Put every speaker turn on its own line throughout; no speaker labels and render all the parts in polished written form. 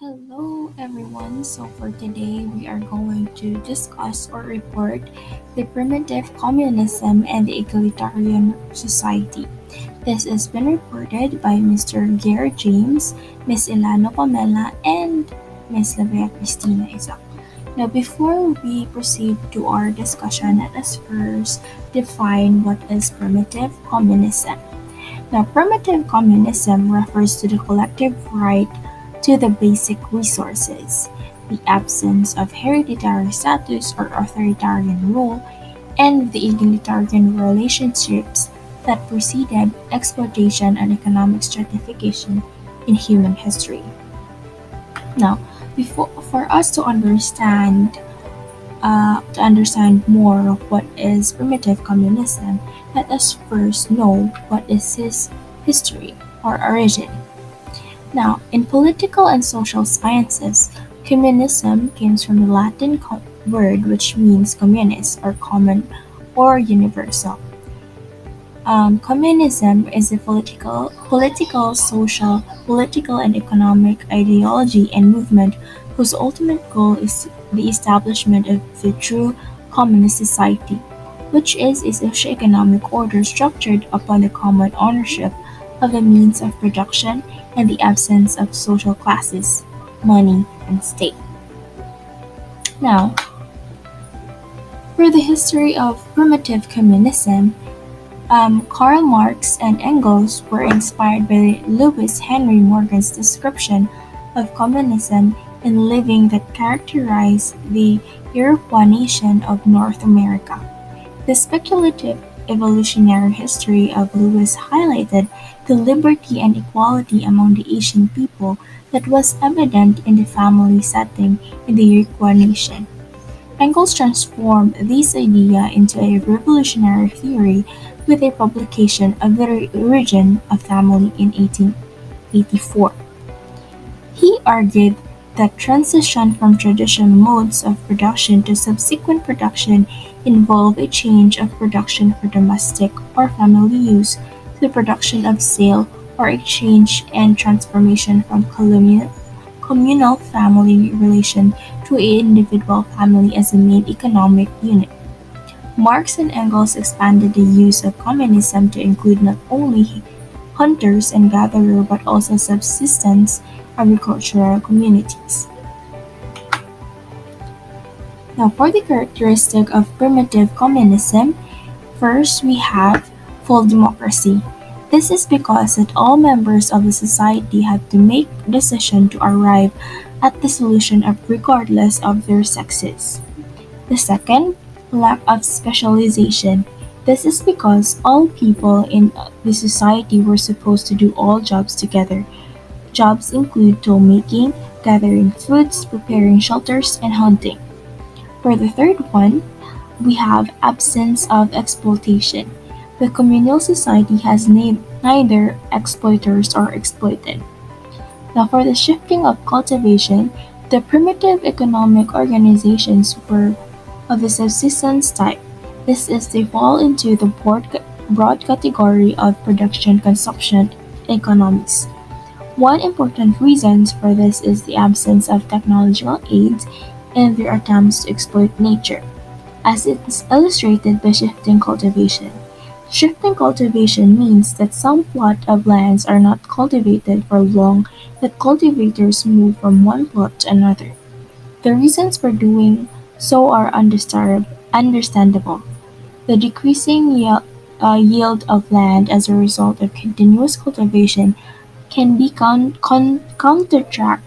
Hello everyone. So for today we are going to discuss or report the primitive communism and the egalitarian society. This has been reported by Mr. Gare James, Ms. Ilano Pamela, and Ms. Lavia Cristina Isaac. Now before we proceed to our discussion, let us first define what is primitive communism. Now, primitive communism refers to the collective right to the basic resources, the absence of hereditary status or authoritarian rule, and the egalitarian relationships that preceded exploitation and economic stratification in human history. Now, for us to understand more of what is primitive communism, let us first know what is its history or origin. Now, in political and social sciences, communism comes from the Latin word which means communis or common or universal. Communism is a political, and economic ideology and movement whose ultimate goal is the establishment of the true communist society, which is a socio-economic order structured upon the common ownership of the means of production and the absence of social classes, money, and state. Now, for the history of primitive communism, Karl Marx and Engels were inspired by Lewis Henry Morgan's description of communism in living that characterized the Europeanization of North America. The speculative evolutionary history of Lewis highlighted the liberty and equality among the Asian people that was evident in the family setting in the Iroquois nation. Engels transformed this idea into a revolutionary theory with a publication of the origin of family in 1884. He argued that transition from traditional modes of production to subsequent production involved a change of production for domestic or family use to production of sale or exchange and transformation from communal family relation to an individual family as a main economic unit. Marx and Engels expanded the use of communism to include not only hunters and gatherers but also subsistence agricultural communities. Now, for the characteristic of primitive communism, first we have full democracy. This is because that all members of the society had to make decision to arrive at the solution of regardless of their sexes. The second, lack of specialization. This is because all people in the society were supposed to do all jobs together. Jobs include tool making, gathering foods, preparing shelters, and hunting. For the third one, we have absence of exploitation. The communal society has neither exploiters or exploited. Now, for the shifting of cultivation, the primitive economic organizations were of the subsistence type. This is they fall into the broad category of production consumption economics. One important reason for this is the absence of technological aids and their attempts to exploit nature, as it is illustrated by shifting cultivation. Shifting cultivation means that some plot of lands are not cultivated for long, that cultivators move from one plot to another. The reasons for doing so are understandable. The decreasing yield of land as a result of continuous cultivation can be counteracted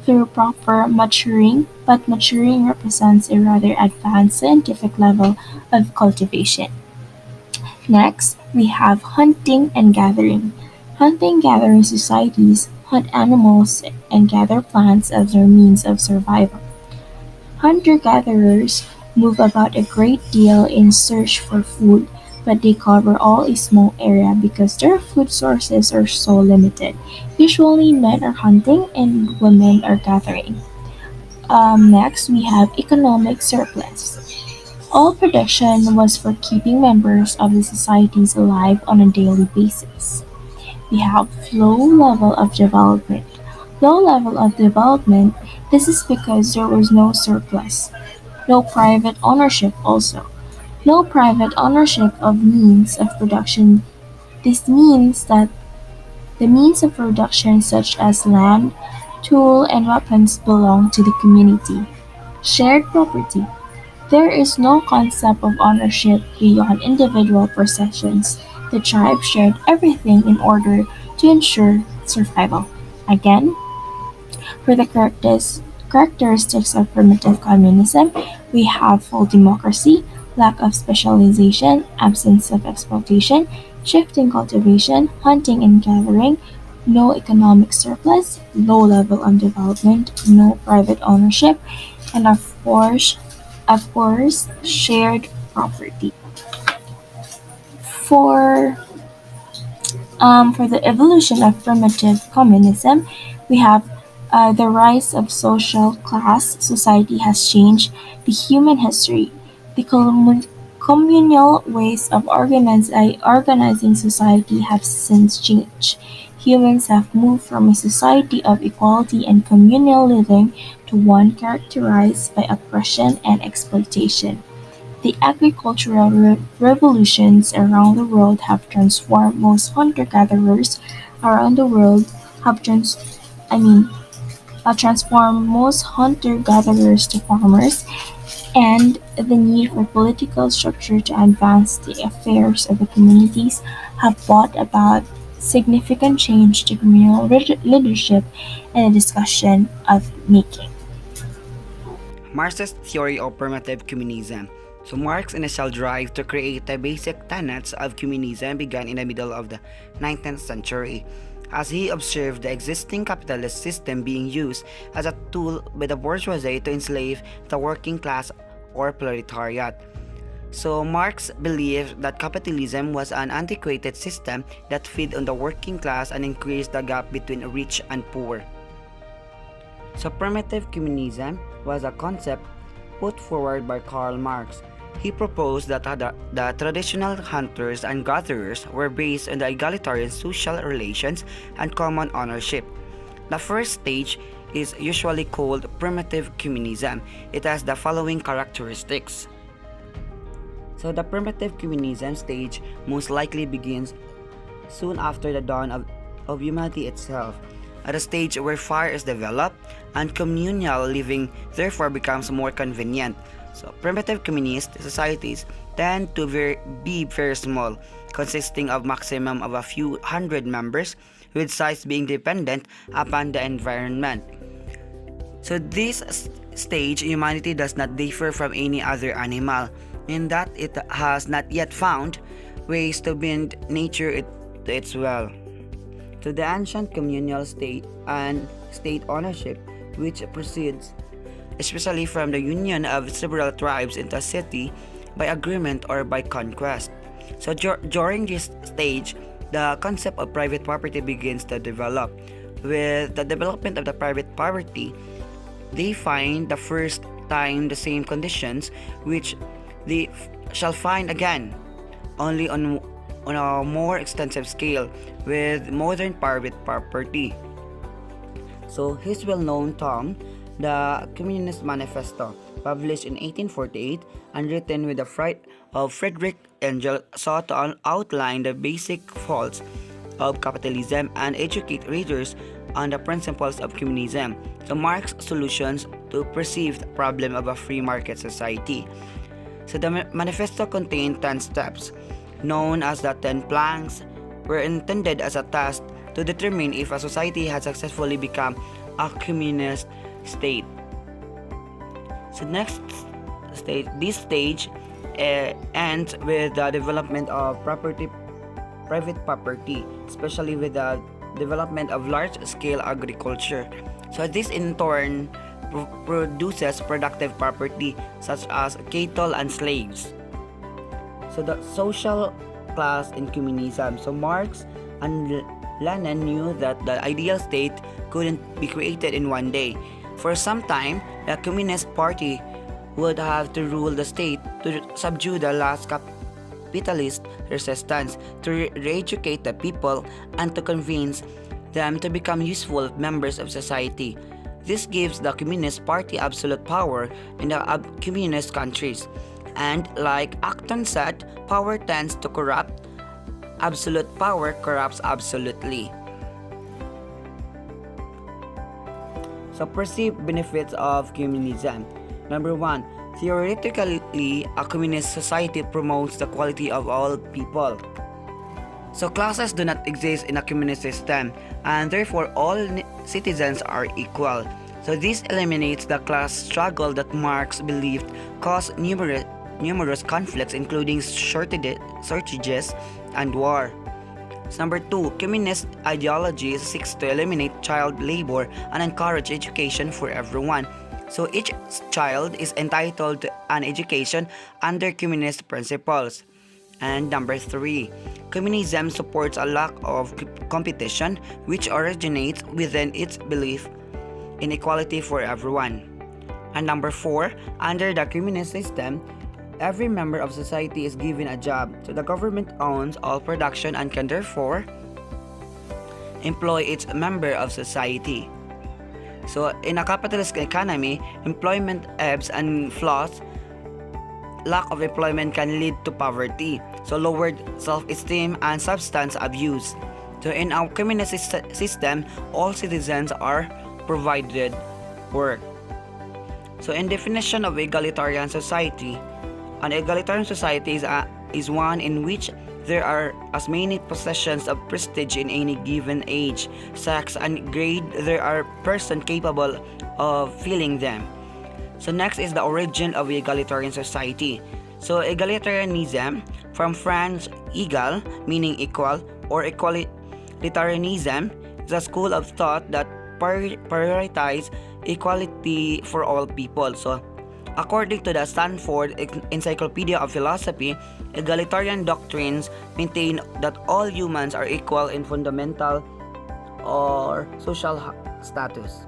through proper maturing, but maturing represents a rather advanced scientific level of cultivation. Next, we have hunting and gathering. Hunting-gathering societies hunt animals and gather plants as their means of survival. Hunter-gatherers move about a great deal in search for food, but they cover all a small area because their food sources are so limited. Usually men are hunting and women are gathering. Next, we have economic surplus. All production was for keeping members of the societies alive on a daily basis. We have low level of development. Low level of development, this is because there was no surplus. No private ownership also. No private ownership of means of production. This means that the means of production such as land, tool, and weapons belong to the community. Shared property. There is no concept of ownership beyond individual possessions. The tribe shared everything in order to ensure survival. Again, for the characteristics of primitive communism, we have full democracy, lack of specialization, absence of exploitation, shifting cultivation, hunting and gathering, no economic surplus, low level of development, no private ownership, and of course, shared property. For for the evolution of primitive communism, we have the rise of social class. Society has changed the human history. The communal ways of organizing society have since changed. Humans have moved from a society of equality and communal living to one characterized by oppression and exploitation. The agricultural revolutions around the world have transformed most hunter-gatherers around the world have I mean, transformed most hunter-gatherers to farmers, and the need for political structure to advance the affairs of the communities have brought about significant change to communal leadership and the discussion of making.
Marx's theory of primitive communism. So Marx's initial drive to create the basic tenets of communism began in the middle of the 19th century, as he observed the existing capitalist system being used as a tool by the bourgeoisie to enslave the working class or proletariat. So Marx believed that capitalism was an antiquated system that fed on the working class and increased the gap between rich and poor. So primitive communism was a concept put forward by Karl Marx. He proposed that the traditional hunters and gatherers were based on the egalitarian social relations and common ownership. The first stage is usually called primitive communism. It has the following characteristics. So the primitive communism stage most likely begins soon after the dawn of humanity itself, at a stage where fire is developed and communal living therefore becomes more convenient. So primitive communist societies tend to be very small, consisting of maximum of a few hundred members, with size being dependent upon the environment. So this stage, humanity does not differ from any other animal, in that it has not yet found ways to bend nature to its will. To the ancient communal state and state ownership, which proceeds especially from the union of several tribes into a city by agreement or by conquest. So during this stage, the concept of private property begins to develop. With the development of the private property, they find the first time the same conditions which they shall find again, only on a more extensive scale with modern private property. So his well-known tome, the Communist Manifesto, published in 1848 and written with the fright of Friedrich Engels, sought to outline the basic faults of capitalism and educate readers on the principles of communism, the Marx's solutions to perceived problem of a free market society. So the manifesto contained 10 steps, known as the 10 planks, were intended as a test to determine if a society had successfully become a communist state. So this stage ends with the development of private property, especially with the development of large-scale agriculture. So this in turn produces productive property such as cattle and slaves. So the social class in communism. So Marx and Lenin knew that the ideal state couldn't be created in one day. For some time, the Communist Party would have to rule the state to subdue the last capitalist resistance, to re-educate the people, and to convince them to become useful members of society. This gives the Communist Party absolute power in the communist countries. And like Acton said, power tends to corrupt. Absolute power corrupts absolutely. So perceived benefits of communism. Number 1, theoretically, a communist society promotes the quality of all people. So classes do not exist in a communist system, and therefore all citizens are equal. So this eliminates the class struggle that Marx believed caused numerous conflicts, including shortages and war. So number 2, communist ideology seeks to eliminate child labor and encourage education for everyone. So each child is entitled to an education under communist principles. And number 3, communism supports a lack of competition, which originates within its belief in equality for everyone. And number 4, under the communist system, every member of society is given a job, so the government owns all production and can therefore employ its member of society. So in a capitalist economy, employment ebbs and flows. Lack of employment can lead to poverty, so lowered self-esteem and substance abuse. So in our communist system, all citizens are provided work. So in definition of egalitarian society, an egalitarian society is one in which there are as many possessions of prestige in any given age, sex, and grade there are persons capable of filling them. So next is the origin of egalitarian society. So egalitarianism, from French "égal" meaning equal, or equalitarianism, is a school of thought that prioritizes equality for all people. So according to the Stanford Encyclopedia of Philosophy, egalitarian doctrines maintain that all humans are equal in fundamental or social status.